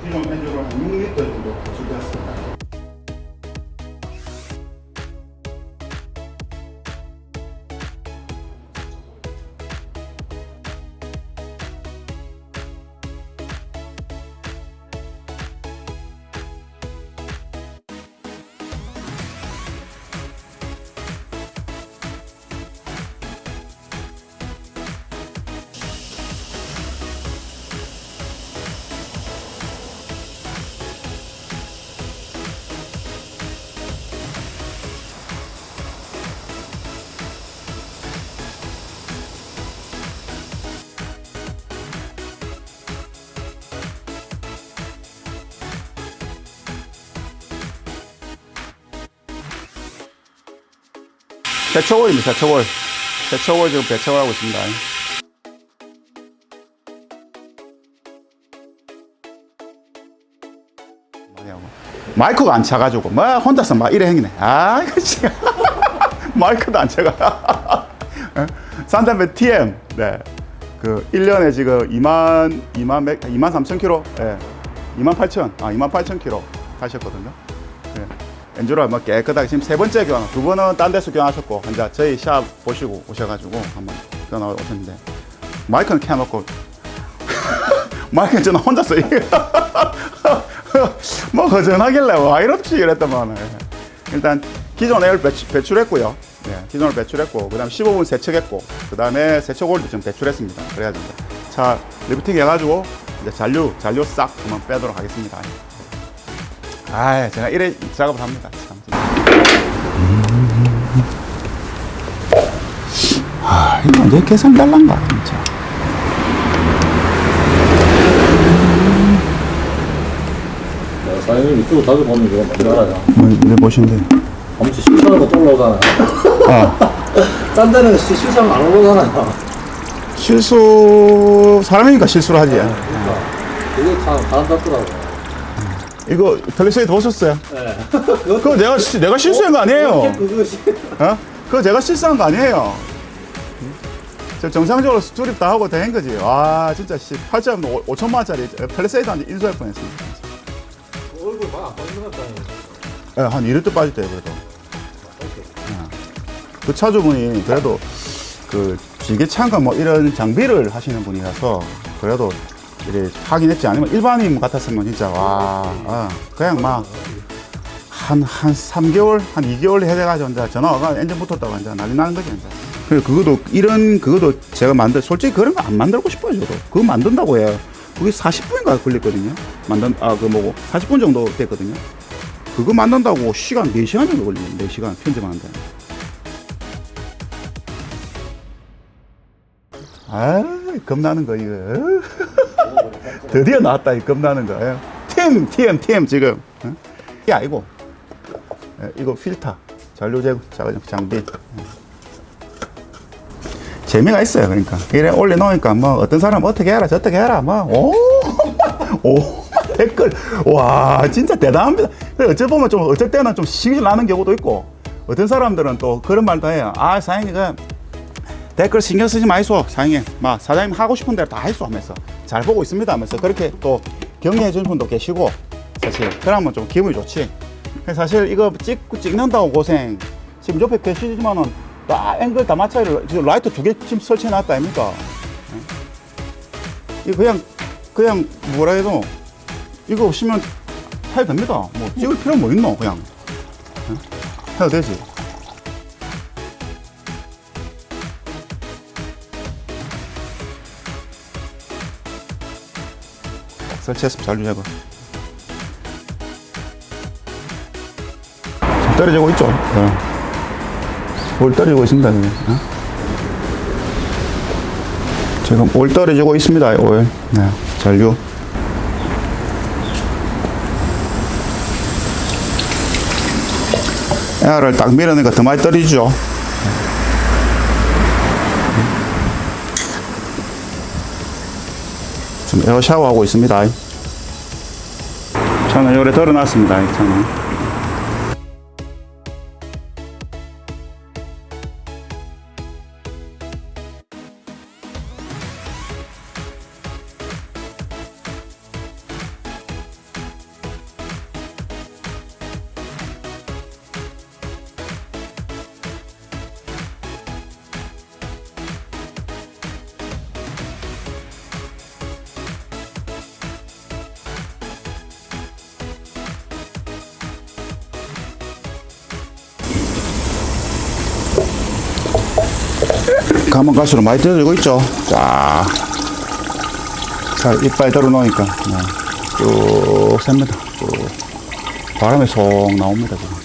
기존 엔진으로 한 6리터 정도 준비했습니다. 세척월입니다. 세척월. 세척월 지금 배척을 하고 있습니다. 마이크가 안 차가지고 뭐 혼자서 막 이래 행이네. 아 이거 진짜 마이크도 안 차가. 산타페 TM 네. 그 1년에 지금 23,000km 네. 28,000km 하셨거든요. 네. 엔주로 뭐 깨끗하게 지금 세 번째 교환, 두 번은 딴 데서 교환하셨고 이제 저희 샵 보시고 오셔가지고 한번 교환하고 오셨는데 마이크는 켜놓고 마이크는 저는 혼자서 뭐 거전하길래 와 이렇지 이랬더만 일단 기존 에어를 배출했고요. 네, 기존을 배출했고 그 다음 15분 세척했고 그 다음에 세척올도 지금 배출했습니다. 그래가지고 차 리프팅 해가지고 이제 잔류 싹 그만 빼도록 하겠습니다. 아, 제가 이래 작업을 합니다. 참. 아, 이거 완전 계산 달란가 진짜. 사장님 이쪽으로 자주 보면 이거 많이 알아요. 네, 보시는데. 아무튼 실수하는 거 올라오잖아요. 딴 데는 실수하면 안 올라오잖아요. 사람이니까 실수를 하지. 그러니까 그게 다 잡더라고요. 이거 펠리세이드 오셨어요? 네. 그거 내가 실수한 거 아니에요. 그것이. 어? 그거 제가 실수한 거 아니에요. 저 정상적으로 수출입 다 하고 된 거지. 와, 진짜 8.5천만 원짜리 펠리세이드한테 인수할 뻔했습니다. 얼굴 많이 안 빠지는 것 같아요. 네, 한 2리터 빠졌대요, 그래도. 그 차주분이 그래도 그 지게차인가 뭐 이런 장비를 하시는 분이라서 그래도 이래 확인했지 않으면 일반인 같았으면 진짜 와, 그냥 막 한 3개월, 한 2개월 해가지고 이제 전화가 엔진 붙었다고 이제 난리 나는 거지, 이제. 그래, 그것도 제가 솔직히 그런 거 안 만들고 싶어요, 저도. 그거 만든다고 해요. 그게 40분인가 걸렸거든요. 40분 정도 됐거든요. 그거 만든다고 시간 4시간 정도 걸리네, 4시간 편집하는데. 아, 겁나는 거, 이거. 드디어 나왔다, 이 겁나는 거. TM, 지금. 이게 아니고, 이거 필터, 잔류 제거, 장비. 재미가 있어요, 그러니까. 이래 올려놓으니까, 뭐, 어떤 사람 어떻게 해라, 저떻게 해라, 뭐, 댓글. 와, 진짜 대단합니다. 어쩔 때는 좀 시기 나는 경우도 있고, 어떤 사람들은 또 그런 말도 해요. 아, 사장님, 댓글 신경 쓰지 마이소. 사장님 하고 싶은 대로 다 하이소 하면서 잘 보고 있습니다 하면서 그렇게 또 격려해 주는 분도 계시고 사실 그러면 좀 기분이 좋지. 사실 이거 찍는다고 고생 지금 옆에 계시지만은 다 앵글 다 맞춰야 라이트 2개 지금 설치해 놨다 아닙니까? 이거 그냥 뭐라 해도 이거 없으면 해도 됩니다. 뭐 찍을 필요 뭐 있노 그냥 해도 되지. 설치했으면 잔류 제거. 떨어지고 있죠. 올 떨어지고 있습니다. 지금 올 떨어지고 있습니다. 오일. 네, 잔류. 에어를 딱 밀어내니까 더 많이 떨어지죠. 지금 에어 샤워하고 있습니다. 차는 요래 덜어놨습니다. 이 차는. 가면 갈수록 많이 떨어지고 있죠. 자, 이빨 들어 놓으니까 쭉 셉니다. 쭉 바람에 속 나옵니다. 지금.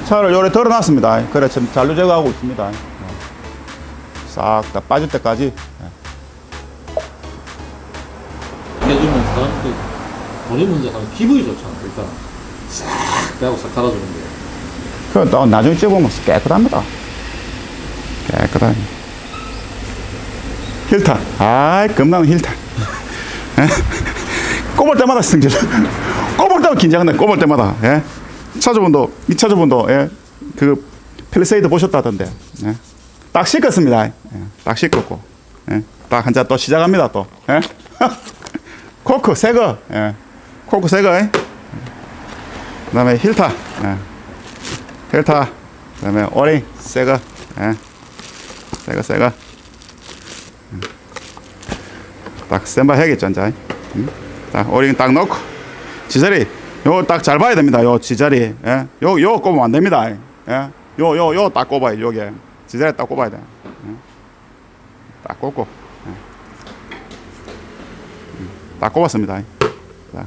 차를 요래 덜어놨습니다. 그래 지금 잔류 제거하고 있습니다. 싹 다 빠질 때까지. 해주면 사람들 돈이 문제가 기분이 좋잖아. 일단 싹 빼고 싹 갈아주는데. 그럼 또 나중에 찍어보면 깨끗합니다. 깨끗하게. 힐탄. 아이, 겁나는 힐탄. 꼽을 때마다 승질. 꼽을 때마다 긴장돼. 꼽을 때마다. 예? 차주분도, 이 차주분도, 예? 그, 펠리세이드 보셨다던데. 예? 딱 씻었습니다. 예? 딱 씻었고. 예? 딱 한 잔 또 시작합니다, 또. 예? 코크 새거. 예? 코크 새거. 예? 그 다음에 힐타. 예? 힐타. 그 다음에 오링 새거. 예? 새거. 딱 스탠바이 해야겠죠, 이제. 딱 오링 딱 넣고 지자리 요 딱 잘 봐야 됩니다. 요 지자리. 예? 요 꼽으면 안 됩니다. 예? 요 딱 꼽아요. 요게 지자리 딱 꼽아야 돼. 예? 딱 꼽고. 예? 딱 꼽았습니다. 자,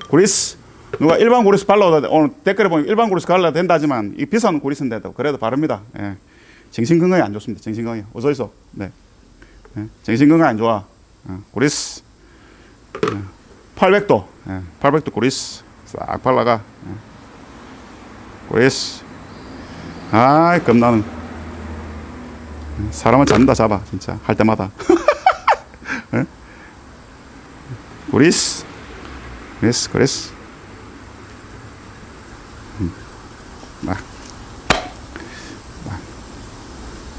구리스. 누가 일반 구리스 발라도 오늘 댓글에 보면 일반 구리스 발라도 된다지만 이 비싼 구리스인데도 그래도 바릅니다. 예. 정신 건강에 안 좋습니다. 정신 건강에 어서 있어. 네. 예. 정신 건강 안 좋아. 구리스. 800도. 800도 구리스. 싹 발라가. 구리스. 아이 겁나는. 사람은 잡는다 잡아 진짜 할 때마다. 예? 구리스. 구리스.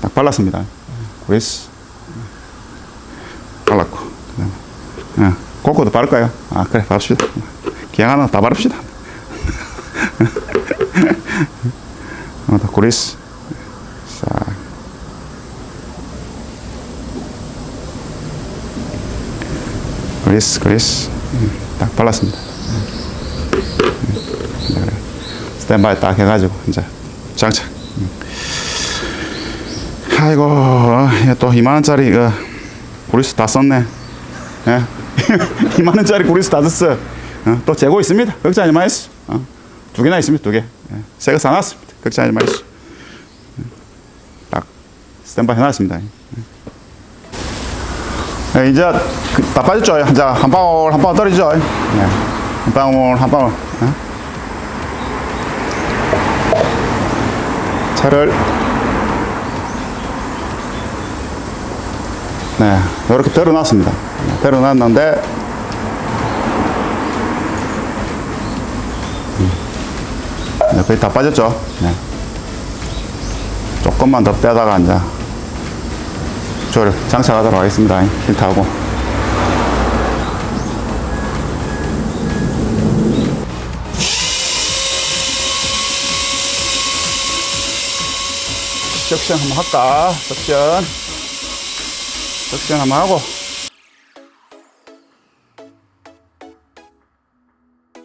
딱 발랐습니다. 구리스. 발랐고. 코코도 바를까요? 아, 그래, 바릅시다. 기왕 하나 다 바릅시다. 구리스. 싹. 구리스. 딱 발랐습니다. 스탠바이 딱 해가지고, 이제, 장착. 아이고, 또 2만원짜리, 구리스 다 썼네. 예? 2만원짜리 구리스 다 썼어. 또 재고 있습니다. 걱정하지 마이소. 2개나 있습니다, 2개. 예. 새거 사놨습니다. 걱정하지 마이소. 딱, 스탠바이 해놨습니다. 예, 이제 다 빠졌죠. 이제 한 방울 떨어지죠. 예. 한 방울. 예? 차를 네, 이렇게 덜어놨습니다. 덜어놨는데 네, 거의 다 빠졌죠. 네. 조금만 더 빼다가 이제 저를 장착하도록 하겠습니다. 힐트하고 석션 한번 할까? 석션 한번 하고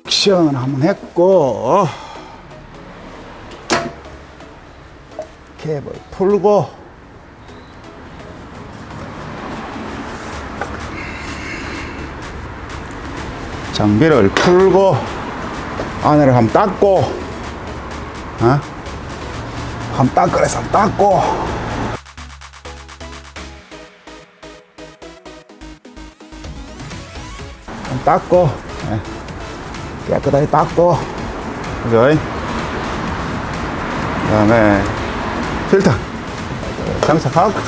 석션 한번 했고 캡을 풀고 장비를 풀고 안에를 한번 닦고 한번 닦으래서 닦고 닦고 네. 깨끗하게 닦고 그죠? 그 다음에 필터 장착하고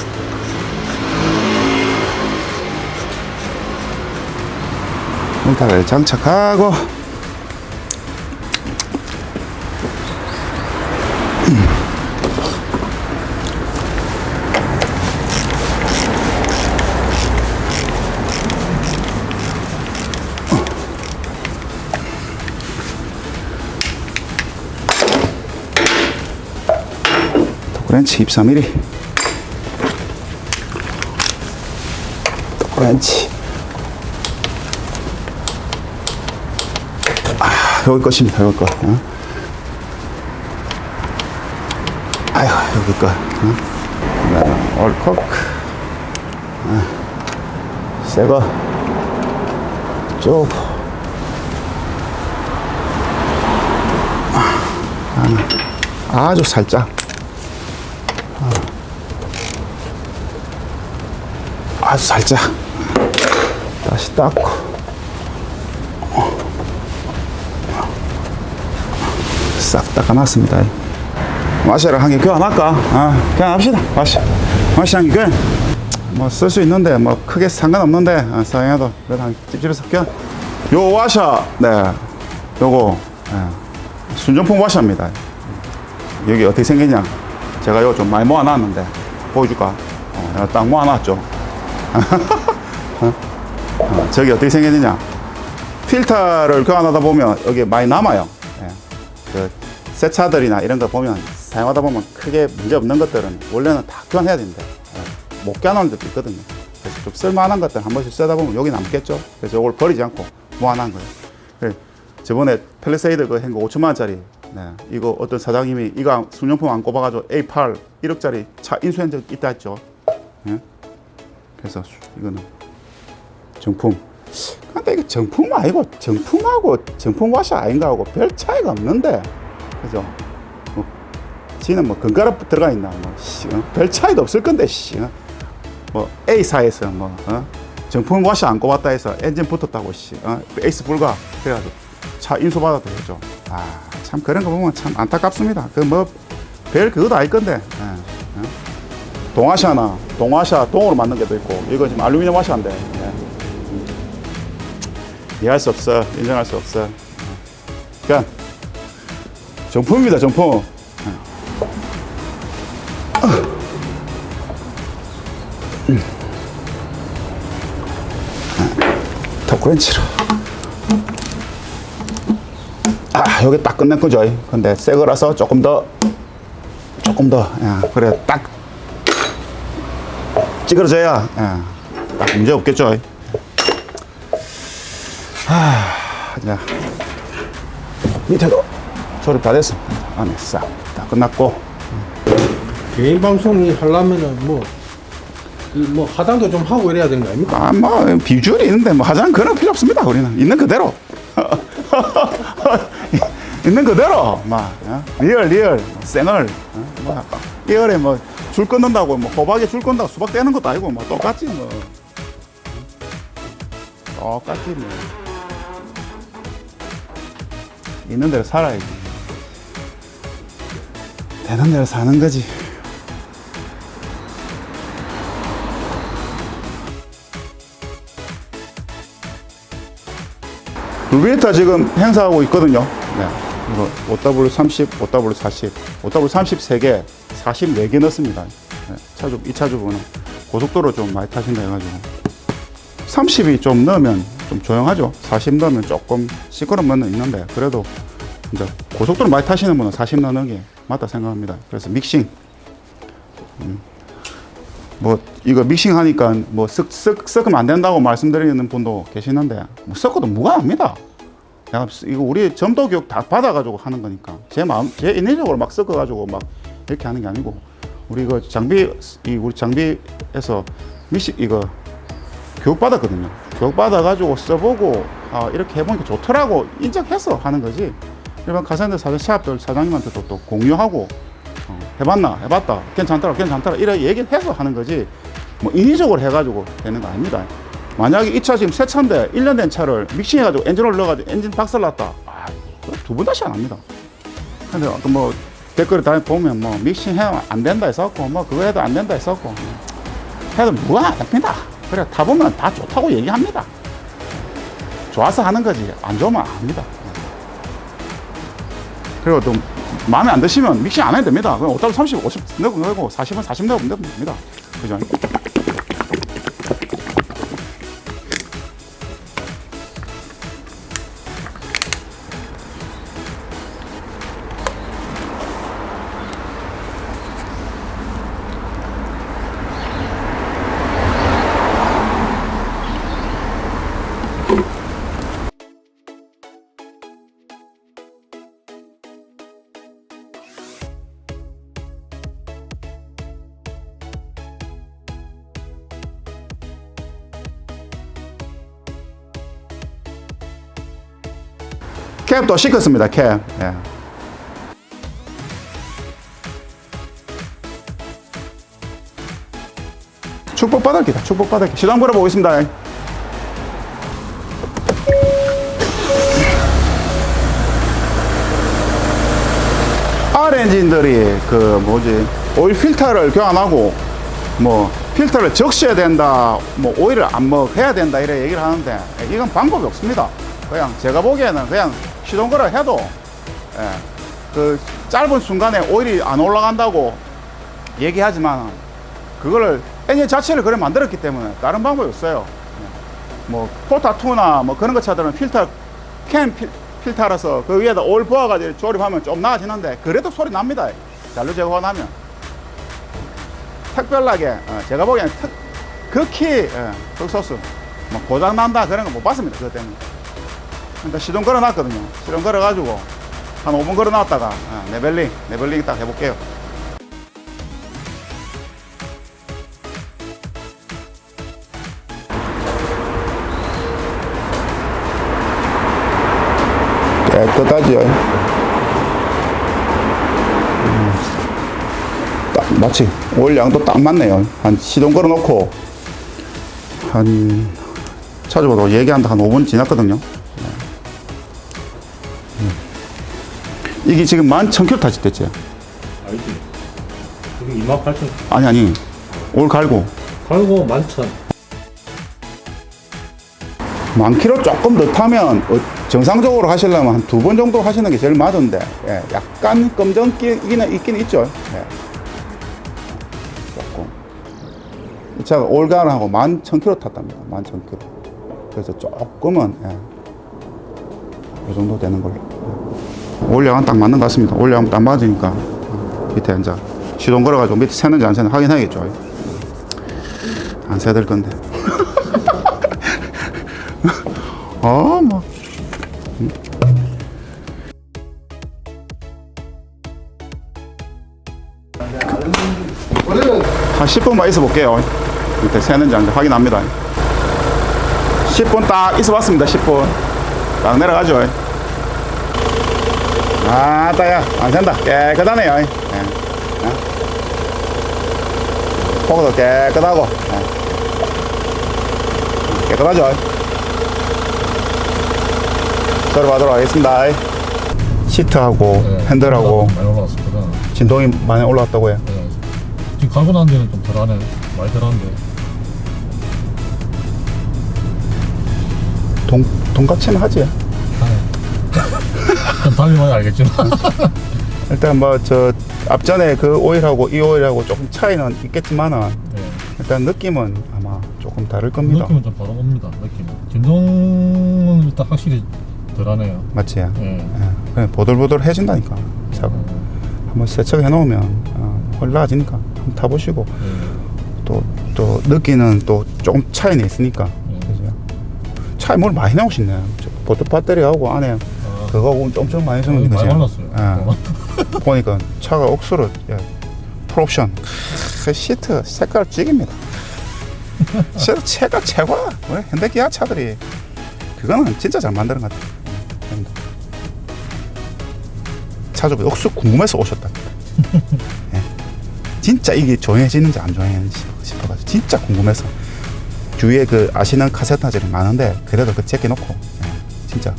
필터를 장착하고 토크렌치 24mm 토크렌치 여기 것입니다. 여기 것 아이고, 여기 거. 올코크. 새거. 쭉. 아주 살짝. 아주 살짝. 다시 닦고. 싹 닦아놨습니다. 와샤를 한 개 교환할까? 교환합시다. 와샤 한 개 교환. 뭐 쓸 수 있는데 뭐 크게 상관없는데 사용해도 그래도 한 찝찝해서 교환. 요 와샤, 네, 요거 순정품 와샤입니다. 여기 어떻게 생겼냐? 제가 요거 좀 많이 모아놨는데 보여줄까? 내가 딱 모아놨죠. 저기 어떻게 생겼느냐? 필터를 교환하다 보면 여기 많이 남아요. 그 새 차들이나 이런 거 보면 사용하다 보면 크게 문제 없는 것들은 원래는 다 교환해야 됩니다. 못 교환하는 데도 있거든요. 그래서 좀 쓸만한 것들 한 번씩 쓰다 보면 여기 남겠죠. 그래서 이걸 버리지 않고 모아놓은 거예요. 그래서 저번에 펠리세이드 그 한 거 5천만 원짜리, 네, 이거 어떤 사장님이 이거 순정품 안 꼽아가지고 A8 1억짜리 차 인수한 적 있다 했죠. 네? 그래서 이거는 정품. 근데 이게 정품 아니고 정품하고 정품 와샤 아닌가 하고 별 차이가 없는데, 그죠? 뭐 지는 뭐 건가라 들어가 있나 뭐 별 차이도 없을 건데 뭐 A사에서 뭐 정품 와샤 안 꼽았다 해서 엔진 붙었다고 에이스 불가 그래가지고 차 인수 받아도 되죠. 참 그런 거 보면 참 안타깝습니다. 그 뭐 별 그것도 아닐 건데. 동아샤나 동아샤 동으로 만든 게도 있고 이거 지금 알루미늄 와샤인데. 이해할 수 없어. 인정할 수 없어. 그러니까 정품입니다. 정품. 토크렌치로. 여기 딱 끝낸 거죠. 근데 새 거라서 조금 더 그래 딱 찌그러져야 딱 문제 없겠죠. 자, 밑에도 조립 다 됐습니다. 안에 싹 다 끝났고. 개인 방송이 하려면은 뭐 화장도 좀 하고 이래야 되는 거 아닙니까? 뭐 비주얼이 있는데 뭐 화장 그런 필요 없습니다. 우리는 있는 그대로. 있는 그대로 막 리얼 생얼 뭐 리얼에 뭐 줄 끊는다고 뭐 호박에 줄 끊는다고 수박 떼는 것도 아니고 뭐 똑같지 뭐. 똑같지 뭐. 있는 대로 살아야지. 되는 대로 사는 거지. 루비에타 지금 행사하고 있거든요. 네. 이거 5W30, 5W40, 5W30 3개, 44개 넣습니다. 네. 차주, 2차 주부는 고속도로 좀 많이 타신다 해가지고. 30이 좀 넣으면 좀 조용하죠. 40 넣으면 조금 시끄러운 면은 있는데, 그래도 이제 고속도로 많이 타시는 분은 40 넣는 게 맞다 생각합니다. 그래서 믹싱. 뭐, 이거 믹싱 하니까 뭐 섞으면 안 된다고 말씀드리는 분도 계시는데, 뭐 섞어도 무관합니다. 이거 우리 점도 교육 다 받아가지고 하는 거니까. 제 인위적으로 막 섞어가지고 막 이렇게 하는 게 아니고, 우리 이거 우리 장비에서 믹싱, 이거 교육 받았거든요. 교육 받아가지고 써보고, 이렇게 해보니까 좋더라고 인정해서 하는 거지. 일반 카센터 샵들 사장님한테도 또 공유하고, 해봤다, 괜찮더라, 이렇게 얘기를 해서 하는 거지, 뭐 인위적으로 해가지고 되는 거 아닙니다. 만약에 이 차 지금 새 차인데 1년 된 차를 믹싱해가지고 엔진을 넣어가지고 엔진 박살났다, 두 번 다시 안 합니다. 근데 뭐 댓글에 다 보면 뭐 믹싱해도 안 된다 했었고, 뭐 그거 해도 안 된다 했었고, 해도 뭐가 안 됩니다. 그래 타보면 다 좋다고 얘기합니다. 좋아서 하는 거지 안 좋으면 안 합니다. 그리고 또 마음에 안 드시면 믹싱 안 해도 됩니다. 그냥 5달러 30, 50 넣고 40은 40 넣으면 됩니다. 그죠? 캡도 시켰습니다. 캡. 예. 축복받을게다. 축복받을게. 시동 걸어보겠습니다. R 엔진들이 그 뭐지 오일 필터를 교환하고 뭐 필터를 적셔야 된다, 뭐 오일을 안 해야 된다 이래 얘기를 하는데 이건 방법이 없습니다. 그냥 제가 보기에는 그냥 시동 걸어 해도 그 짧은 순간에 오일이 안 올라간다고 얘기하지만 그거를 엔진 자체를 그래 만들었기 때문에 다른 방법이 없어요. 뭐 포타2나 뭐 그런 거 차들은 필터 캔 필터라서 그 위에다 오일 부어가지고 조립하면 좀 나아지는데 그래도 소리 납니다. 잔류 제거하면 특별하게 제가 보기에는 극히 극소수 뭐 고장 난다 그런 거 못 봤습니다. 그것 때문에. 그러니까 시동 걸어 놨거든요. 시동 걸어 가지고 한 5분 걸어 놨다가 네벨링 딱 해볼게요. 깨끗하지요. 딱 마치 오일 양도 딱 맞네요. 한 시동 걸어 놓고 한 찾아보도 얘기한다 한 5분 지났거든요. 이게 지금 11,000km 타지 됐지? 알지? 여기 28,000. 아니 올 갈고 갈고 11,000. 10,000km 조금 더 타면 정상적으로 하시려면 한 2번 정도 하시는 게 제일 맞은데 약간 검정기는 있긴 있죠. 조금 이 차가 올가을하고 11,000km 탔답니다. 11,000km. 그래서 조금은 이 정도 되는 걸로. 올량은 딱 맞는 것 같습니다. 올량은 딱 맞으니까 밑에 이제 시동 걸어가지고 밑에 새는지 안 새는지 확인해야겠죠. 안 새들 건데. 뭐. 한 10분만 있어 볼게요. 밑에 새는지 안 새는지 확인합니다. 10분 딱 있어 봤습니다. 10분. 딱 내려가죠. 따야. 안 샌다. 깨끗하네요. 포크도 깨끗하고. 깨끗하죠. 들어가도록 하겠습니다. 시트하고 핸들하고 많이 올라왔습니다. 진동이 많이 올라왔다고요. 네. 지금 갈고 난 데는 좀 덜하네. 많이 덜한데. 동같이는 하지. 좀 달리면 알겠지만. 일단 뭐 저 앞전에 그 오일하고 이 오일하고 조금 차이는 있겠지만은 네. 일단 느낌은 아마 조금 다를 겁니다. 느낌은 좀 다른 겁니다. 느낌은. 진동은 일단 확실히 덜하네요. 맞지? 네. 그냥 보들보들해진다니까 차가. 한번 세척해 놓으면 훨 나아지니까 한번 타보시고 또 느끼는 또 조금 차이는 있으니까. 그죠? 차에 뭘 많이 나오시네. 보트 배터리하고 안에 그거 엄청 많이 쓰는 거지. 많이 말랐어요. 보니까 차가 억수로 풀옵션 시트 색깔 찍입니다. 시트 색깔 최고야. 왜 현대기아 차들이 그거는 진짜 잘 만드는 것 같아요. 차주분 억수 궁금해서 오셨답니다. 진짜 이게 조용해지는지 안 조용해지는지 싶어가지고 진짜 궁금해서 주위에 그 아시는 카세트들이 많은데 그래도 그 제껴놓고 진짜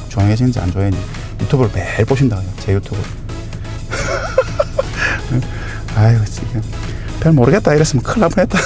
조용해지는지 안 조용해지는지 유튜브를 매일 보신다. 제 유튜브. 아유 지금 별 모르겠다 이랬으면 큰일 날 뻔했다.